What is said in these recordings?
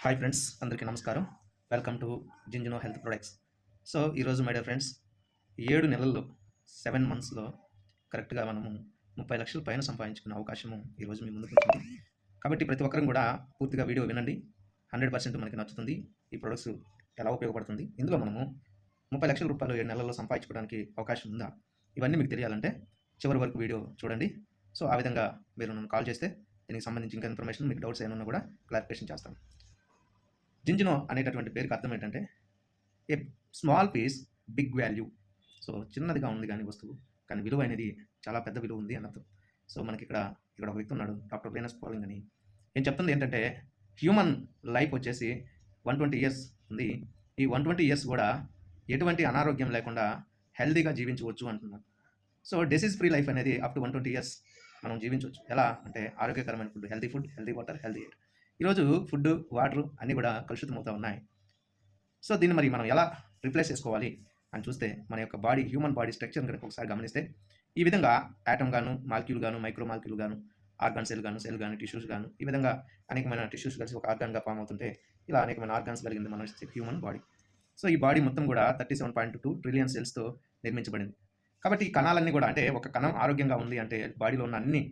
Hi friends, అందరికీ నమస్కారం. Welcome to Zinzino health products. So ఈరోజు మై డియర్ ఫ్రెండ్స్, 7 నెలల్లో 7 మంత్స్‌లో కరెక్ట్‌గా మనము 30,00,000 పైన సంపాదించుకునే అవకాశము ఈరోజు మీ ముందుకు వచ్చింది. కాబట్టి ప్రతి ఒక్కరం కూడా పూర్తిగా వీడియో వినండి. 100% మనకి నచ్చుతుంది. ఈ ప్రొడక్ట్స్ ఎలా ఉపయోగపడుతుంది, ఇందులో మనము 30,00,000 రూపాయలు 7 నెలల్లో సంపాదించుకోవడానికి అవకాశం ఉందా, ఇవన్నీ మీకు తెలియాలంటే చివరి వరకు వీడియో చూడండి. సో ఆ విధంగా మీరు నన్ను కాల్ చేస్తే దీనికి సంబంధించి ఇంకా ఇన్ఫర్మేషన్, మీకు డౌట్స్ ఏమైనా కూడా క్లారిఫికేషన్ చేస్తాను. జింజినో అనేటటువంటి పేరుకి అర్థం ఏంటంటే a small piece big value. So చిన్నదిగా ఉంది కానీ వస్తువు, కానీ విలువ అనేది చాలా పెద్ద విలువ ఉంది అని అర్థం. సో మనకి ఇక్కడ ఒక వ్యక్తి ఉన్నాడు, డాక్టర్ వీనస్ పౌలింగ్ అని. నేను చెప్తుంది ఏంటంటే హ్యూమన్ లైఫ్ వచ్చేసి 120 ఇయర్స్ ఉంది. ఈ 120 ఇయర్స్ కూడా ఎటువంటి అనారోగ్యం లేకుండా హెల్తీగా జీవించవచ్చు అంటున్నాను. సో డిసీజ్ ఫ్రీ లైఫ్ అనేది అప్ టు 120 ఇయర్స్ మనం జీవించవచ్చు. ఎలా అంటే ఆరోగ్యకరమైన food, healthy water, healthy air. ఈరోజు ఫుడ్, వాటర్ అన్నీ కూడా కలుషితమవుతూ ఉన్నాయి. సో దీన్ని మరి మనం ఎలా రిప్లేస్ చేసుకోవాలి అని చూస్తే, మన యొక్క హ్యూమన్ బాడీ స్ట్రక్చర్ కనుక ఒకసారి గమనిస్తే, ఈ విధంగా యాటమ్ గాను, మాలిక్యూల్ గాను, మైక్రో మాలిక్యూల్ గాను, ఆర్గాన్ సెల్ గాను, టిష్యూస్ గాను, ఈ విధంగా అనేకమైన టిష్యూస్ కలిసి ఒక ఆర్గాన్గా ఫామ్ అవుతుంటే, ఇలా అనేకమైన ఆర్గాన్స్ కలిగింది మన హ్యూమన్ బాడీ. సో ఈ బాడీ మొత్తం కూడా 37.2 ట్రిలియన్ సెల్స్తో నిర్మించబడింది. కాబట్టి ఈ కణాలన్నీ కూడా, అంటే ఒక కణం ఆరోగ్యంగా ఉంది అంటే బాడీలో ఉన్న అన్ని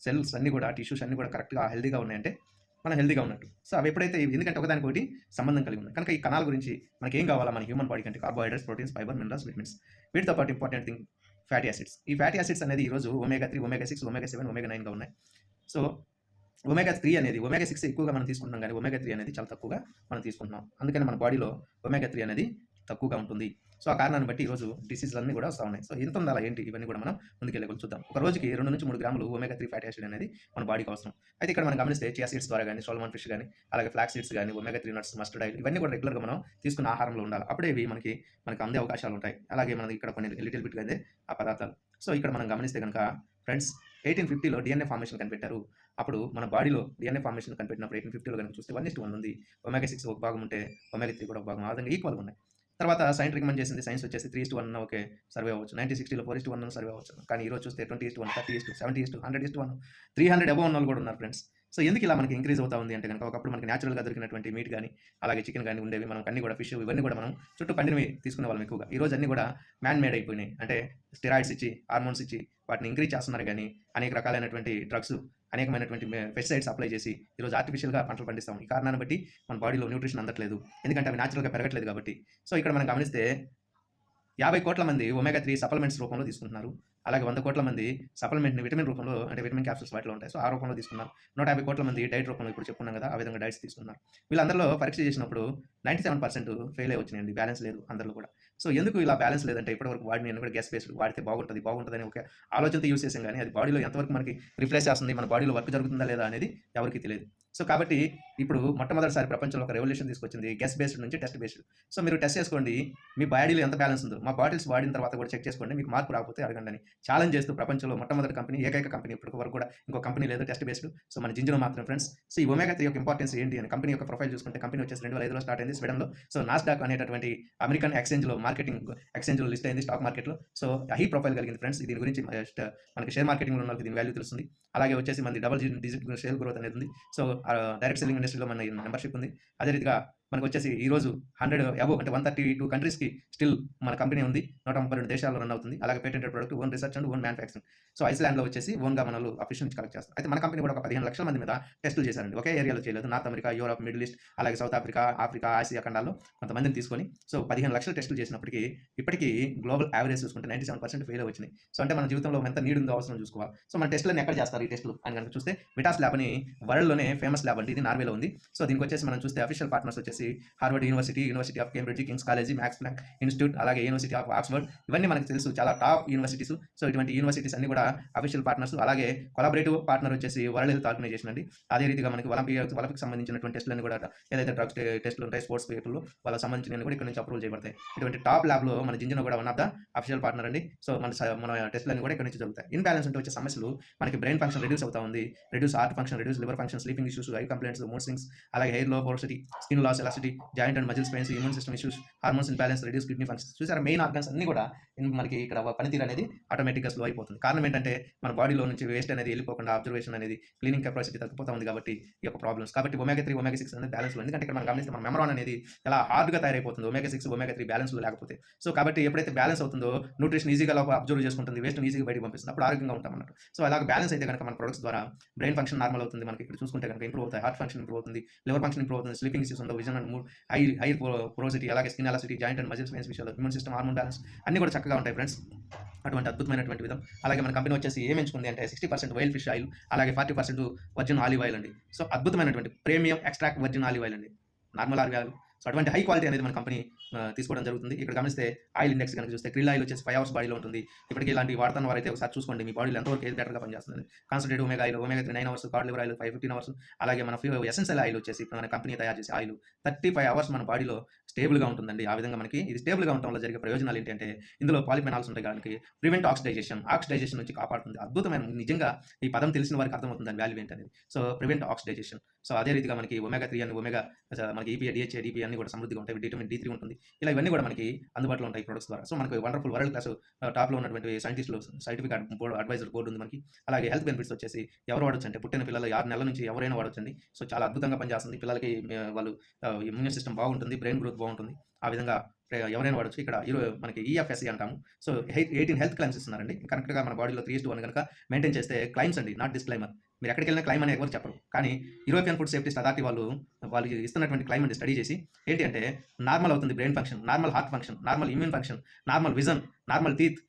సెల్స్ అన్నీ కూడా, టిష్యూస్ అన్నీ కూడా కరెక్ట్గా హెల్తీగా ఉన్నాయంటే మనం హెల్తీగా ఉన్నట్టు. సో అవి ఎప్పుడైతే, ఎందుకంటే ఒకదానికొకటి సంబంధం కలిగి ఉన్నాయి కనుక, ఈ కణాల గురించి మనకి ఏం కావాలా మన హ్యూమన్ బాడీ కంటే, carbohydrates, proteins, fibre, minerals, vitamins. వీటితో పాటు ఇంపార్టెంట్ థింగ్ ఫ్యాటీ యాసిడ్స్. ఈ ఫ్యాటీ యాసిడ్స్ అనేది ఈరోజు ఒమేగా 3, ఒమేగా 6, ఒమేగా 7, ఒమేగా 9గా ఉన్నాయి. సో ఒమేగా 3 అనేది, ఒమేగా 6 ఎక్కువగా మనం తీసుకుంటున్నాం కానీ ఒమేగా 3 అనేది చాలా తక్కువగా మనం తీసుకుంటున్నాం. అందుకని మన బాడీలో ఒమేగా 3 అనేది తక్కువగా ఉంటుంది. సో ఆ కారణాన్ని బట్టి ఈరోజు డిసీజ్లన్నీ కూడా వస్తూ ఉన్నాయి. సో ఎంత ఉండాలా ఏంటి, ఇవన్నీ కూడా మనం ముందుకెళ్ళి చూద్దాం. ఒక రోజుకి 2 నుంచి 3 గ్రాములు ఒమేగా 3 ఫ్యాటీ యాసిడ్ అనేది మన బాడీకి అవసరం. అయితే ఇక్కడ మనం గమనిస్తే చియా సీడ్స్ ద్వారా కానీ, సోల్మన్ ఫిష్ కానీ, అలాగే ఫ్లాక్ సీడ్స్ కానీ, ఒమేగా 3 నట్స్, మస్టర్డ్ ఆయిల్, ఇవన్నీ కూడా రెగ్యులర్గా మనం తీసుకున్న ఆహారంలో ఉండాలి. అప్పుడే ఇవి మనకి అందే అవకాశాలు ఉంటాయి. అలాగే మనకి ఇక్కడ కొన్ని లిటిల్ బిట్గా అందే ఆ పదార్థాలు. సో ఇక్కడ మనం గమనిస్తే కనుక ఫ్రెండ్స్, 1850లో డిఎన్ఏ ఫార్మేషన్ కనిపెట్టారు. అప్పుడు మన బాడీలో డిఎన్ఏ ఫార్మేషన్ కనిపెట్టినప్పుడు 1850లో కనుక చూస్తే 1:1 ఉంది. ఒమేగా 6 ఒక భాగం ఉంటే ఒమేగా 3 కూడా ఒక భాగం, ఆ విధంగా ఈక్వల్గా ఉన్నాయి. తర్వాత సైన్స్ రికమెండ్ చేసింది, సైన్స్ వచ్చేసి 3:1 ఓకే సర్వే అవ్వచ్చు. 1960లో 4:1 సర్వే అవ్వచ్చు. కానీ ఈరోజు చూస్తే 20:1, 30:1, 70:1, 100:1, 300 అబవ్ ఉన్న వాళ్ళు కూడా ఉన్నారు ఫ్రెండ్స్. సో ఎందుకు ఇలా మనకి ఇంక్రీజ్ అవుతా ఉంది అంటే కనుక, ఒకప్పుడు మనకి న్యాచురల్గా దొరికినటువంటి మీట్ కానీ, అలాగే చికెన్ కానీ ఉండేవి. మనం అన్ని కూడా ఫిష్, ఇవన్నీ కూడా మనం చుట్టూ పండినవి తీసుకునే వాళ్ళం ఎక్కువగా. ఈరోజు అన్ని కూడా మ్యాన్ మేడ్ అయిపోయినాయి. అంటే స్టెరాయిడ్స్ ఇచ్చి, హార్మోన్స్ ఇచ్చి వాటిని ఇంక్రీజ్ చేస్తున్నారు. కానీ అనేక రకాలైనటువంటి డ్రగ్స్, అనేకమైనటువంటి పెస్టిసైడ్స్ అప్లై చేసి ఈరోజు ఆర్టిఫిషియల్గా పంటలు పండిస్తాం. ఈ కారణాన్ని బట్టి మన బాడీలో న్యూట్రిషన్ అందట్లేదు, ఎందుకంటే అవి న్యాచురల్గా పెరగట్లేదు కాబట్టి. సో ఇక్కడ మనం గమనిస్తే 50 కోట్ల మంది ఒమేగా 3 సప్లిమెంట్స్ రూపంలో తీసుకుంటున్నారు. అలాగే 100 కోట్ల మంది సప్లిమెంట్ని విటమిన్ రూపంలో, అంటే విటమిన్ క్యాప్సూల్స్ వాటిలో ఉంటాయి. సో ఆ రూపంలో తీసుకున్నారు. 150 కోట్ల మంది డైట్ రూపంలో, ఇప్పుడు చెప్పుకున్నాం కదా, ఆ విధంగా డైట్స్ తీసుకున్నారు. వీళ్ళందరిలో పరీక్ష చేసినప్పుడు 97% ఫెయిల్ అయి వచ్చినాయండి. బ్యాలెన్స్ లేదు అందరిలో కూడా. సో ఎందుకు ఇలా బ్యాలెన్స్ లేదంటే, ఇప్పటివరకు వాడిని కూడా గ్యాస్ బేస్డ్ వాడితే బాగుంటుందని ఒక ఆలోచనతో యూస్ చేసాం. కానీ అది బాడీలో ఎంతవరకు మనకి రిప్లేస్ చేస్తుంది, మన బాడీలో వర్క్ జరుగుతుందా లేదా అనేది ఎవరికి తెలియదు. సో కాబట్టి ఇప్పుడు మొట్టమొదటిసారి ప్రపంచంలో ఒక రెవల్యూషన్ తీసుకొచ్చింది, గ్యాస్ బేస్డ్ నుంచి టెస్ట్ బేస్డ్. సో మీరు టెస్ట్ చేసుకోండి, మీ బాడీలో ఎంత బ్యాలెన్స్ ఉందో. మా బాటిల్స్ వాడిన తర్వాత కూడా చెక్ చేసుకోండి, మీకు మార్పు రాకపోతే అడగండి అని ఛాలెంజ్ చేస్తూ ప్రపంచంలో మొట్టమొదటి కంపెనీ, ఏకైక కంపెనీ, ఇప్పటి వరకు కూడా ఇంకో కంపెనీ లేదు టెస్ట్ బేస్డ్. సో మన జింజినో మాత్రం ఫ్రెండ్స్. సో ఈ ఒమేగా 3 యొక్క ఇంపార్టెన్స్ ఏంటి అని కంపెనీ యొక్క ప్రొఫైల్ చూసుకుంటే, కంపెనీ వచ్చేసి 2005లో స్టార్ట్ అయింది స్వీడన్లో. సో నాస్డాక్ అనేటటువంటి అమెరికన్ ఎక్స్చేంజ్లో, మార్కెటింగ్ ఎక్స్చేంజ్లో లిస్ట్ అయింది, స్టాక్ మార్కెట్లో. సో హై ప్రొఫైల్ కలిగింది ఫ్రెండ్స్. దీని గురించి మనకి షేర్ మార్కెటింగ్లో ఉన్న వాళ్ళకి దీని వాల్యూ తెలుస్తుంది. అలాగే వచ్చేసి మనది డబుల్ డిజిట్ షేర్ గ్రోత్ అనేది ఉంది. సో డైరెక్ట్ సెల్లింగ్ ఇండస్ట్రీలో మన మెంబర్షిప్ ఉంది. అదే రీతిగా మనకు వచ్చేసి ఈరోజు 100 అబోవ్, అంటే 132 కంట్రీస్కి స్టిల్ మన కంపెనీ ఉంది. 132 దేశాల్లో రన్ అవుతుంది. అలాగే patented product, own research and own manufacturing. So ఐస్లాండ్లో వచ్చేసి ఓన్గా మనలు అఫీషియల్ నుంచి కలెక్ట్ చేస్తాం. అయితే మన కంపెనీ కూడా ఒక 15 లక్షల మంది మీద టెస్టులు చేశారండి. ఒకే ఏరియాలో చేయలేదు. North America, Europe, middle east, అలాగే సౌత్ ఆఫ్రికా, ఆసియా ఖండాల్లో కొంతమందిని తీసుకొని, సో 15 లక్షల టెస్టులు చేసినప్పటికీ ఇప్పటికీ గ్లోబల్ యావరేజ్ చూసుకుంటే 97% ఫెయిల్ వచ్చినాయి. సో అంటే మన జీవితంలో ఎంత నీడ్ ఉందో, అవసరం చూసుకోవాలి. సో మన టెస్టులను ఎక్కడ చేస్తారు ఈ టెస్టులు అని కనుక చూస్తే, విటాస్ ల్యాబ్ అని వరల్డ్లోనే ఫేమస్ ల్యాబ్ అండి. ఇది నార్వేలో ఉంది. సో దీనికి వచ్చేసి మనం చూస్తే అఫీషియల్ పార్ట్నర్స్ వచ్చేసి Harvard university, university of Cambridge, king's college, Max Planck institute, అలాగే యూనివర్సిటీ ఆఫ్ ఆక్స్ఫర్డ్. ఇవన్నీ మనకు తెలుసు, చాలా టాప్ యూనివర్సిటీస్. సో ఇటువంటి యూనివర్సిటీస్ అన్ని కూడా అఫీషియల్ పార్ట్నర్స్. అలాగే కొలాబరేటివ్ పార్ట్నర్ వచ్చేసి వరల్డ్ హెల్త్ ఆర్గనైజేషన్ అండి. అదే రీతిగా మనకి ఒలింపిక్ సంబంధించినటువంటి టెస్టులన్నీ కూడా, ఏదైతే డ్రగ్స్ టెస్టులు ఉంటాయి, స్పోర్ట్స్ పీపుల్ వాళ్ళకి సంబంధించిన కూడా ఇక్కడ నుంచి అప్రూవల్ చేయబడతాయి. ఇటువంటి టాప్ ల్యాబ్లో మన జింజినో కూడా one of the official partner అండి. సో మన టెస్టులన్నీ కూడా ఇక్కడ నుంచి జరుగుతాయి. ఇన్బ్యాలెన్స్ ఉంటే వచ్చే సమస్యలు, మనకి బ్రెయిన్ ఫంక్షన్ రెడ్యూస్ అవుతా ఉంది, reduce heart function, reduce liver function, sleeping issues, eye complaints, mood swings, అలాగే hair low porosity, skin loss, elasticity, joint and muscles pains, immune system issues, hormones imbalance, reduce kidney functions. చూసారా main organs అన్ని కూడా మనకి ఇక్కడ పనితీరు అనేది ఆటోమేటిక్గా slow అయిపోతుంది. కారణం ఏంటంటే మన బాడీలో నుంచి వేస్ట్ అనేది వెళ్ళిపోకుండా అబ్జర్వేషన్ అనేది క్లీనింగ్ కెపాసిటీ తగ్గిపోతా ఉంది కాబట్టి ఈ యొక్క ప్రాబ్లమ్స్. కాబట్టి ఒమేగా 3 ఒమేగా 6 అనేది బ్యాలెన్స్. ఎందుకంటే ఇక్కడ మనం గమనిస్తే మన మెమరాన్ అనేది ఎలా హార్డ్గా తయారైపోతుంది ఒమేగా 6 ఒమేగా 3 బ్యాలెన్స్లో లేకపోతే. సో కాబట్టి ఎప్పుడైతే బ్యాలెన్స్ అవుతుందో న్యూట్రిషన్ ఈజీగా అబ్జర్వ్ చేసుకుంటుంది, వేస్ట్ ఈజీగా బయటకు పంపిస్తుంది, అప్పుడు ఆరోగ్యంగా ఉంటాం అన్నట్టు. సో అలాగ బ్యాలెన్స్ అయితే కనుక మన ప్రొడక్ట్స్ ద్వారా బ్రెయిన్ ఫంక్షన్ నార్మల్ అవుతుంది, మనకి ఇక్కడ చూసుకుంటే కనుక ఇంప్రూవ్ అవుతాయి, హార్ట్ ఫంక్షన్ ఇంప్రూవ్ అవుతుంది, లివర్ ఫంక్షన్ ఇంప్రూవ్ అవుతుంది, స్లీపింగ్ ఇష్యూస్ ఉండవు, vision and mood, high porosity, అలాగే skin elasticity, joint and muscles pains విషయాలు, ఇమ్యూన్ సిస్టమ్, హార్మోన్ బ్యాలెన్స్ అన్ని కూడా చక్కగా ఉంటాయి ఫ్రెండ్స్. అటువంటి అద్భుతమైనటువంటి విధం. అలాగే మన కంపెనీ వచ్చేసి ఏం ఎంచుకుంది అంటే 60% వైల్డ్ ఫిష్ ఆయిల్, అలాగే 40% వర్జిన్ ఆలివ్ ఆయిల్ అండి. సో అద్భుతమైనటువంటి premium extract virgin olive oil అండి, నార్మల్ ఆలివ్ ఆయిల్. సో అటువంటి హై క్వాలిటీ అనేది మన కంపెనీ తీసుకోవడం జరుగుతుంది. ఇక్కడ గమనిస్తే ఆయిల్ ఇండెక్స్ కనుక చూస్తే క్రిల్ ఆయిల్ వచ్చేసి 5 hours బాడీలో ఉంటుంది. ఇప్పటికీ ఇలాంటి వాడుతున్న వారైతే ఒకసారి చూసుకోండి మీ బాడీలో ఎంతవరకు ఏది బెటర్గా పనిచేస్తుంది. Concentrate omega oil, omega 3 9 hours, card liver oil 15 hours, అలాగే మన ఎసెన్షియల్ ఆయిల్ వచ్చేసి మన కంపెనీ తయారు చేసే ఆయిల్ 35 hours మన బాడీలో స్టేబుల్గా ఉంటుందండి. ఆ విధంగా మనకి ఇది స్టేబుల్గా ఉండటం వల్ల జరిగే ప్రయోజనాలు ఏంటంటే ఇందులో పాలిఫెనాల్స్ ఉంటాయి కాబట్టి ప్రివెంట్ ఆక్సిడైజేషన్ నుంచి కాపాడుతుంది. అద్భుతమైన, నిజంగా ఈ పదం తెలిసిన వారికి అర్థమవుతుంది దాని వాల్యూ ఏంటనేది. So prevent oxidisation. సో అదే రీతిగా మనకి ఒమేగా 3 అని ఒమేగా మనకి ఈపీఏ, డిహెచ్ఏ, డిపి అన్ని కూడా సమృద్ధిగా ఉంటాయి. విటమిన్ D3 ఉంటుంది. ఇలా ఇవన్నీ కూడా మనకి అందుబాటులో ఉంటాయి ప్రొడక్ట్స్ ద్వారా. సో మనకి వండర్ఫుల్ వరల్డ్ క్లాస్ టాప్లో ఉన్నటువంటి సైంటిస్టులు, సైంటిఫిక్ అడ్వైజర్ బోర్డు ఉంది మనకి. అలాగే హెల్త్ బెనిఫిట్స్ వచ్చేసి ఎవరు వాడొచ్చు అంటే పుట్టిన పిల్లలు 6 నెలల నుంచి ఎవరైనా వాడొచ్చండి. సో చాలా అద్భుతంగా పనిచేస్తుంది. పిల్లలకి వాళ్ళు ఇమ్యూన్ సిస్టమ్ బాగుంటుంది, బ్రెయిన్ గ్రోత్ బాగుంటుంది. ఆ విధంగా ఎవరైనా వాడచ్చు. ఇక్కడ మనకి ఈఎఫ్ఎస్సి అంటాము. సో 18 హెల్త్ క్లైమ్స్ ఇస్తున్నారండి. కరెక్ట్గా మన బాడీలో 3:1 కనుక మెయింటైన్ చేస్తే క్లైమ్స్ అండి, నాట్ డిస్క్లైమర్. మీరు ఎక్కడికి వెళ్ళినా క్లైమ్ అని ఎవరు చెప్పరు. కానీ యూరోపియన్ ఫుడ్ సేఫ్టీ అథారిటీ వాళ్ళు ఇస్తున్నటువంటి క్లైమ్ అండి స్టడీ చేసి ఏంటి అంటే నార్మల్ అవుతుంది brain function, normal heart function, normal immune function, normal vision, normal teeth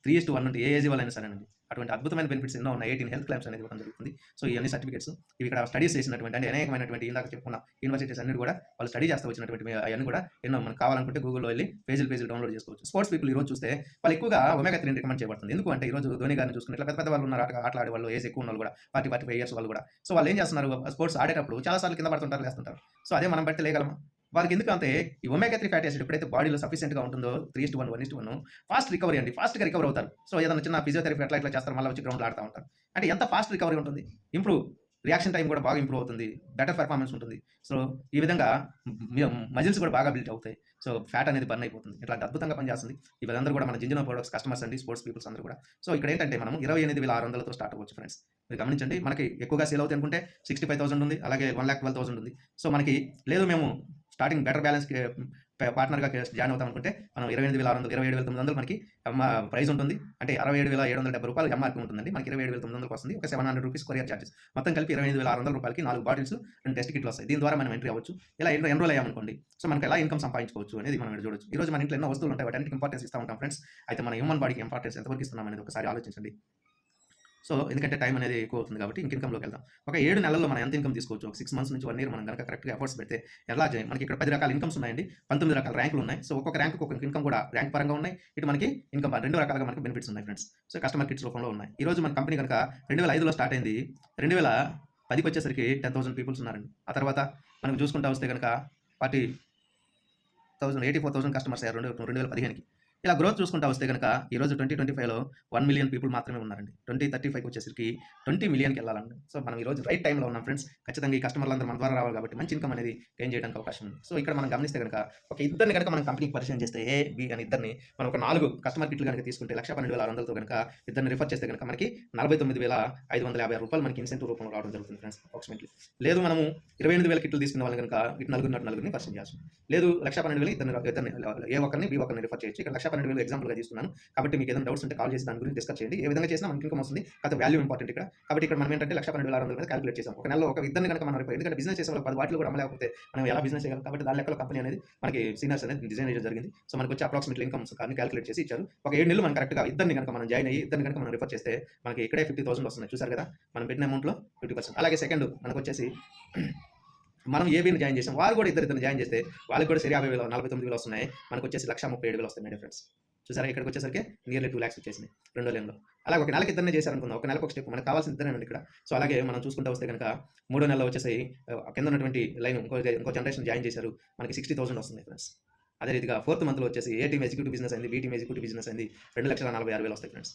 3:1 అంటే ఏ ఏజ్ వాళ్ళైనా సరేనండి. అటువంటి అద్భుతమైన బెనిఫిట్స్ ఎన్నో ఉన్నాయి. 18 హెల్త్ క్లైమ్స్ అనేది ఇవ్వడం జరుగుతుంది. సో ఇవన్నీ సర్టిఫికేట్స్ ఇవి ఇక్కడ స్టడీస్ చేసినటువంటి అంటే అనేకమైనటువంటి ఇందాక చెప్పుకున్న యూనివర్సిటీస్ అన్ని కూడా వాళ్ళు స్టడీ చేస్తూ వచ్చినటువంటి అవన్నీ కూడా ఎన్నో మనకు కావాలనుకుంటే గూగుల్లో వెళ్ళి పేజీలు డౌన్లోడ్ చేసుకోవచ్చు. స్పోర్ట్స్ పీపుల్ ఈ రోజు చూస్తే వాళ్ళు ఎక్కువగా ఒమేగా 3 రికమెండ్ చేయబడుతుంది. ఎందుకు అంటే ఈ రోజు ధోని గారిని చూసుకుని ఇట్లా పెద్ద వాళ్ళు ఉన్నారు, ఆటలాడే వాళ్ళు, ఏజ్ ఎక్కువ ఉన్న వాళ్ళు కూడా 40-45 years వాళ్ళు కూడా. సో వాళ్ళు ఏం చేస్తున్నారు, స్పోర్ట్స్ ఆడేటప్పుడు చాలా సార్లు కింద పడుతుంటారు, లేస్తుంటారు. సో అదే మనం బట్టి లేగలమా? వాళ్ళకి ఎందుకంటే ఈ ఒమేగా 3 ఫ్యాటీ యాసిడ్ ఎప్పుడైతే బాడీలో సఫిషియెంట్గా ఉంటుందో 3:1 1:1 ఫాస్ట్ రికవరీ అండి, ఫాస్ట్గా రికవర్ అవుతారు. సో ఏదైనా చిన్న ఫిజియోథెరపీ అట్లా చేస్తారు, మళ్ళీ వచ్చి గ్రౌండ్లో ఆడుతూ ఉంటారు. అంటే ఎంత ఫాస్ట్ రికవరీ ఉంటుంది, ఇంప్రూవ్ రియాక్షన్ టైం కూడా బాగా ఇంప్రూవ్ అవుతుంది, బెటర్ పర్ఫార్మెన్స్ ఉంటుంది. సో ఈ విధంగా మజిల్స్ కూడా బాగా బిల్డ్ అవుతాయి. సో ఫ్యాట్ అనేది బర్న్ అయిపోతుంది. ఇట్లాంటి అద్భుతంగా పనిచేస్తుంది. ఇవన్నీ కూడా మన జింజినో ప్రొడక్ట్స్ కస్టమర్స్ అండి, స్పోర్ట్స్ పీపుల్స్ అందరూ కూడా. సో ఇక్కడ ఏంటంటే మనం 28,600తో స్టార్ట్ అవ్వచ్చు ఫ్రెండ్స్. మీరు గమనించండి, మనకి ఎక్కువగా సేల్ అవుతాయి అనుకుంటే 65,000 ఉంది, అలాగే 1,12,000 ఉంది. సో మనకి లేదు మేము స్టార్టింగ్ బెటర్ బ్యాలెన్స్కి పార్ట్నర్గా జాయిన్ అవుతాం అనుకుంటే మనం 28,600, 27,900 మనకి ప్రైస్ ఉంటుంది. అంటే 67,770 రూపాయలు ఎంఆర్పీ ఉంటుందండి. మనకి 27,900 వస్తుంది. ఒక 700 రూపీస్ కొరియర్ చార్జెస్, మొత్తం కలిపి 28,600 రూపాయలకి 4 బాటిల్స్ అండ్ టెస్ట్ కిట్లు వస్తాయి. దీని ద్వారా మనం ఎంట్రీ అవ్వచ్చు. ఇలా ఎన్రోల్ అయ్యామనుకోండి, సో మనకి ఎలా ఇన్కమ్ సంపాదించుకోవచ్చు అనేది మనం ఇక్కడ చూడొచ్చు. ఈ రోజు మన ఇంట్లో ఎన్నో వస్తువులు ఉంటాయి, వాటికి ఇంపార్టెన్స్ ఇస్తూ ఉంటాం ఫ్రెండ్స్. అయితే మన హ్యూమన్ బాడీకి ఇంపార్టెన్స్ ఎంతవరకు ఇస్తున్నాం అనేది ఒకసారి ఆలోచించండి. సో ఎందుకంటే టైం అనేది ఎక్కువ అవుతుంది కాబట్టి ఇన్కమ్లోకి వెళ్దాం. ఒక 7 నెలల్లో మనం ఎంత ఇన్కమ్ తీసుకోవచ్చు, ఒక 6 months నుంచి 1 year మనం కనుక కరెక్ట్గా ఎఫర్ట్స్ పెడితే ఎలా మనకి ఇక్కడ 10 రకాల ఇన్కమ్స్ ఉన్నాయండి, 19 రకాల ర్యాంకులు ఉన్నాయి. సో ఒక్కొక్క ర్యాంకు ఒక్కొక్క ఇన్కమ్ కూడా ర్యాంక్ పరంగా ఉన్నాయి. ఇటు మనకి ఇన్కమ్ 2 రకాలుగా మనకి బెనిఫిట్స్ ఉన్నాయి ఫ్రెండ్స్. సో కస్టమర్ కిట్స్ రూపంలో ఉన్నాయి. ఈ రోజు మన కంపెనీ కనుక 2005లో స్టార్ట్ అయింది, 2010కి వచ్చేసరికి 10,000 పీపుల్స్ ఉన్నారండి. ఆ తర్వాత మనకు చూసుకుంటా వస్తే కనుక 84,000 కస్టమర్స్ అయ్యారు 2015కి. ఇలా గ్రోత్ చూసుకుంటా వస్తే కనుక ఈరోజు 2025లో 1 million పీపుల్ మాత్రమే ఉన్నారండి. 2035కి వచ్చేసరికి 20 millionకి వెళ్ళాలండి. సో మనం ఈరోజు రైట్ టైంలో ఉన్నాం ఫ్రెండ్స్. ఖచ్చితంగా ఈ కస్టమర్లు అందరూ మన ద్వారా రావాలి కాబట్టి మంచి ఇన్కమ్ అనేది గెయిన్ చేయడానికి అవకాశం ఉంది. సో ఇక్కడ మనం గమనిస్తే కనుక ఒక ఇద్దరిని కనుక మనం కంపెనీకి పరిచయం చేస్తే ఏ బి అని ఇద్దరిని మనం ఒక 4 కస్టమర్ కిట్లు కనుక తీసుకుంటే 1,12,600తో కనుక ఇద్దరిని రిఫర్ చేస్తే కనుక మనకి 49,550 రూపాయలు మనకి ఇన్సెంటివ్ రూపంలో రావడం జరుగుతుంది ఫ్రెండ్స్ అప్రాక్సిమేట్లీ. లేదు మనము 28,000 కిట్లు తీసుకున్న వాళ్ళని కనుక ఇటు నలుగురిని పరిచయం చేయాల్సి, లేదు 1,12,000 ఇద్దరిని ఏ ఒక్కరిని బి ఒక్కరిని రిఫర్ చేయొచ్చు. ఇక్కడ 1,12,000 ఎగ్జాంపుల్గా తీసుకున్నాను కాబట్టి మీకు ఏదైనా డౌట్స్ ఉంటే కాల్ చేసి దాని గురించి డిస్కస్ చేయండి. ఏ విధంగా చేసినా మనకి ఇన్కమ్ వస్తుంది, కాకపోతే వాల్యూ ఇంపార్టెంట్ ఇక్కడ. కాబట్టి ఇక్కడ మనం ఏంటంటే 1,12,600 మీద క్యాలిక్యులేట్ చేసాం. ఒక నెలలో ఒక ఇద్దరిని కనుక మనం ఎందుకంటే బిజినెస్ చేసే వాళ్ళు 10 వాటిలో కూడా అమ్మలేకపోతే మనం ఎలా బిజినెస్ చేయగలం. కాబట్టి దాని లెక్కలో కంపెనీ అనేది మనకి సీనియర్స్ అనేది డిజైన్ చేయడం జరిగింది. సో మనకు వచ్చే అప్రాక్సిమేట్లీ ఇన్కమ్స్ కానీ క్యాలిక్యులేట్ చేసి ఇచ్చారు. ఒక 7 నెలలు మనం కరెక్ట్గా ఇద్దరిని కనుక మనం జాయిన్ అయ్యి ఇద్దరిని కనుక మనం రిఫర్ చేస్తే మనకి ఇక్కడే 50,000 వస్తున్నాయి. చూసారు కదా మనం పెట్టిన అమౌంట్లో 50%. అలాగే సెకండ్ మనకు వచ్చేసి మనం ఏబీని జాయిన్ చేసాం, వారు కూడా ఇద్దరిని జాయిన్ చేస్తే వాళ్ళకి కూడా సరి 50,000 49,000 వస్తున్నాయి. మనకు వచ్చేసి 1,37,000 వస్తాయి మై ఫ్రెండ్స్. చూసారా ఇక్కడికి వచ్చేసరికి నియర్లీ 2 lakhs వచ్చేసింది 2 నెలల్లో. అలాగే ఒక నెలకి ఇద్దరిని చేశారనుకుందాం, ఒక నెలకు ఒక స్టెప్ మనకు కావాల్సిన ఇద్దరే ఇక్కడ. సో అలాగే మనం చూసుకుంటూ వస్తే కనుక 3వ నెలలో వచ్చేసి కింద ఉన్నటువంటి లైన్ ఇంకో జనరేషన్ జాయిన్ చేశారు, మనకి 60,000 వస్తుంది ఫ్రెండ్స్. అదే రీతిగా 4th మంత్లో వచ్చేసి ఏ టీమ్ ఎగ్జిక్యూటివ్ బిజినెస్ అయింది, బీ టీమ్ ఎగ్జిక్యూటివ్ బిజినెస్ అయింది, 2,46,000 వస్తాయి ఫ్రెండ్స్.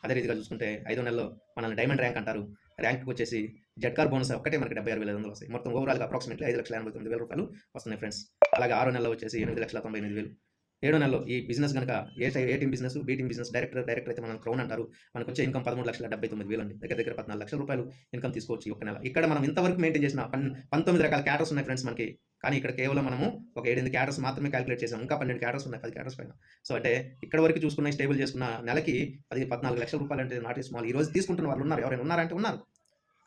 అదే రీతిగా చూసుకుంటే 5వ నెలలో మనల్ని డైమండ్ ర్యాంక్ అంటారు, ర్యాంక్కి వచ్చేసి జెడ్కార్ బోనస్ ఒక్కటే మనకి 76,500 వస్తాయి. మొత్తం ఓవరాల్‌గా అప్రాక్సిమేట్‌లీ 5,89,000 రూపాయలు వస్తున్నాయి ఫ్రెండ్స్. అలాగే 6 నెలల్లో వచ్చేసి 8,98,000. 7 నెలల్లో ఈ బిజినెస్ గనక A team business, B team business director అయితే మనం క్రౌన్ అంటారు. మనకొచ్చే ఇన్‌కమ్ 13,79,000 అండి. దగ్గర దగ్గర 14,00,000 రూపాయలు ఇన్‌కమ్ తీసుకోవచ్చు ఈ ఒక్క నెల. ఇక్కడ మనం ఇంతవరకు మెయింటైన్ చేసిన 19 రకాల క్యాటర్స్ ఉన్నాయి ఫ్రెండ్స్ మనకి. కానీ ఇక్కడ కేవలం మనము ఒక 7, 8 క్యాటర్స్ మాత్రమే కాలిక్యులేట్ చేసాం. ఇంకా 12 క్యాటర్స్ ఉన్నాయి, 10 క్యాటర్స్ పైన. సో అంటే ఇక్కడ వరకు చూసుకున్న స్టేబుల్ చేసుకున్న నెలకి 14,00,000 రూపాయలు అంటే నాట్ ఏ స్మాల్. ఈ రోజు తీసుకుంటున్న వాళ్ళు ఉన్నారు. ఎవరైనా ఉన్నారంటే ఉన్నారు.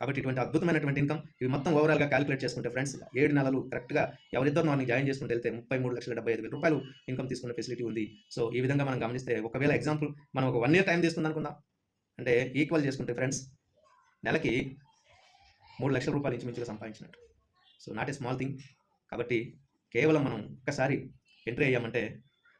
కాబట్టి ఇటువంటి అద్భుతమైనటువంటి ఇన్‌కమ్ ఇవి మొత్తం ఓవరాల్‌గా కాలిక్యులేట్ చేసుకుంటే ఫ్రెండ్స్ 7 నెలలు కరెక్ట్‌గా ఎవరిద్దరు మార్నింగ్ జాయిన్ చేసుకుంటూ వెళ్తే 33,75,000 రూపాయలు ఇన్‌కమ్ తీసుకునే ఫెసిలిటీ ఉంది. సో ఈ విధంగా మనం గమనిస్తే ఒకవేళ ఎగ్జాంపుల్ మనం ఒక 1 ఇయర్ టైం తీసుకుందాం అనుకుందాం. అంటే ఈక్వల్ చేసుకుంటే ఫ్రెండ్స్ నెలకి 3,00,000 రూపాయలు ఇంచుమించుగా సంపాదించినట్టు. So not a small thing. కాబట్టి కేవలం మనం ఒక్కసారి ఎంట్రీ అయ్యామంటే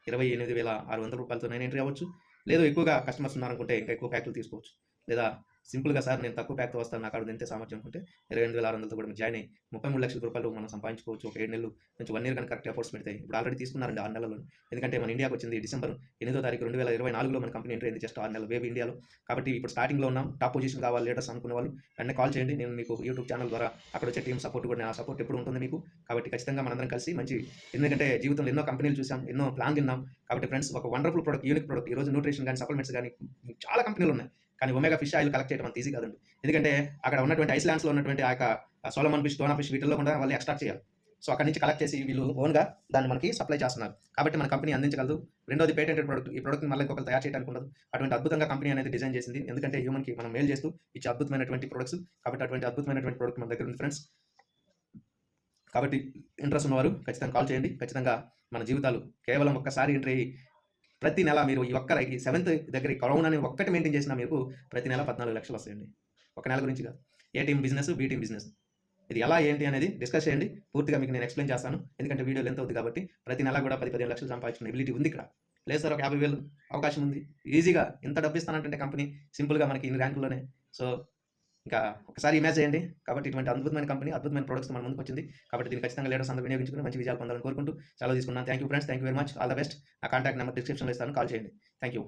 28,600 రూపాయలతోనైనా ఎంట్రీ అవ్వచ్చు. లేదు ఎక్కువగా కస్టమర్స్ ఉన్నారనుకుంటే ఇంకా ఎక్కువ ప్యాకులు తీసుకోవచ్చు. లేదా సింపుల్‌గా సార్ నేను తక్కువ ప్యాక్‌తో వస్తాను, నా కాడ ఇంతే సామర్థ్యం అనుకుంటే 28,600తో కూడా మీరు జాయిన్ అయ్యి 33,00,000 రూపాయలు మనం సంపాదించుకోవచ్చు. ఒక 7 నెలలు నుంచి 1 ఇయర్ కనుక కరెక్ట్ ఎఫర్ట్స్ పెడితే. ఇప్పుడు ఆల్రెడీ తీసుకున్నారండి 6 నెలల్లో. ఎందుకంటే మన ఇండియాకి వచ్చింది డిసెంబర్ 8వ తారీఖు 2024లో మన కంపెనీ ఎంట్రీ అయింది. జస్ట్ 6 నెలలు బేబీ ఇండియాలో. కాబట్టి ఇప్పుడు స్టార్టింగ్‌లో ఉన్నాం. టాప్ పొజిషన్ కావాలి లీడర్స్ అనుకునే వాళ్ళు వెంటనే కాల్ చేయండి. నేను మీకు యూట్యూబ్ ఛానల్ ద్వారా అక్కడ వచ్చే టీమ్ సపోర్ట్ కూడా, నా సపోర్ట్ ఎప్పుడు ఉంటుంది మీకు. కాబట్టి ఖచ్చితంగా మనందరం కలిసి మంచి, ఎందుకంటే జీవితంలో ఎన్నో కంపెనీలు చూసాం, ఎన్నో ప్లాన్ విన్నాం. కాబట్టి ఫ్రెండ్స్ ఒక వండర్ఫుల్ ప్రొడక్ట్, యూనిక్ ప్రొడక్ట్. ఈరోజు న్యూట్రిషన్ కానీ, సప్లిమెంట్స్ కానీ చాలా కంపెనీలు ఉన్నాయి. కానీ ఒమేగా ఫిష్ ఆయిల్ కలెక్ట్ చేయడం అంత ఈజీ కాదండి. ఎందుకంటే అక్కడ ఉన్నటువంటి ఐస్లాండ్స్‌లో ఉన్నటువంటి ఆ యొక్క సోలమన్ ఫిష్, టోనా ఫిష్ వీటిల్లో కూడా వాళ్ళు ఎక్స్ట్రాక్ట్ చేయాలి. సో అక్కడి నుంచి కలెక్ట్ చేసి వీళ్ళు ఓన్‌గా దాన్ని మనకి సప్లై చేస్తున్నారు. కాబట్టి మన కంపెనీ అందించగలదు. రెండోది పేటెంటెడ్ ప్రొడక్ట్. ఈ ప్రొడక్ట్‌ని మళ్ళీ ఇంకొకరు తయారు చేయడానికి ఉండదు. అటువంటి అద్భుతంగా కంపెనీ అనేది డిజైన్ చేసింది. ఎందుకంటే హ్యూమన్‌కి మనం మేలు చేస్తూ ఇచ్చే అద్భుతమైనటువంటి ప్రొడక్ట్స్. కాబట్టి అటువంటి అద్భుతమైనటువంటి ప్రొడక్ట్ మన దగ్గర ఉంది ఫ్రెండ్స్. కాబట్టి ఇంట్రెస్ట్ ఉన్నవారు ఖచ్చితంగా కాల్ చేయండి. ఖచ్చితంగా మన జీవితాలు కేవలం ఒక్కసారి ఎంట్రీ అయ్యి ప్రతి నెల మీరు ఈ 7th దగ్గర క్రౌన్ అని ఒక్కటి మెయింటైన్ చేసినా మీకు ప్రతి నెల 14,00,000 వస్తాయండి. ఒక నెల గురించి కాదు. A team business, B team business. ఇది ఎలా ఏంటి అనేది డిస్కస్ చేయండి. పూర్తిగా మీకు నేను ఎక్స్‌ప్లెయిన్ చేస్తాను. ఎందుకంటే వీడియో లెంత్ అవుతుంది కాబట్టి ప్రతి నెల కూడా 10, 15 లక్షలు సంపాదించుకునే ఎబిలిటీ ఉంది ఇక్కడ. లేదు సార్ ఒక 50,000 అవకాశం ఉంది. ఈజీగా ఇంత డబ్బు ఇస్తానంటే కంపెనీ సింపుల్‌గా మనకి ఇన్ని ర్యాంకుల్లోనే. సో ఇంకా ఒకసారి ఇమాజిన్ చేయండి. కాబట్టి ఇటువంటి అద్భుతమైన కంపెనీ, అద్భుతమైన ప్రొడక్ట్స్ మన ముందుకు వచ్చింది. కాబట్టి దీన్ని ఖచ్చితంగా లీడర్స్ అందరూ వినియోగించుకుని మంచి విజయాలు పొందాలని కోరుకుంటూ సెలవు తీసుకున్నాను. Thank you friends. Thank you very much. All the best. నా కాంటాక్ట్ నెంబర్ డిస్క్రిప్షన్‌లో ఇస్తాను. కాల్ చేయండి. Thank you.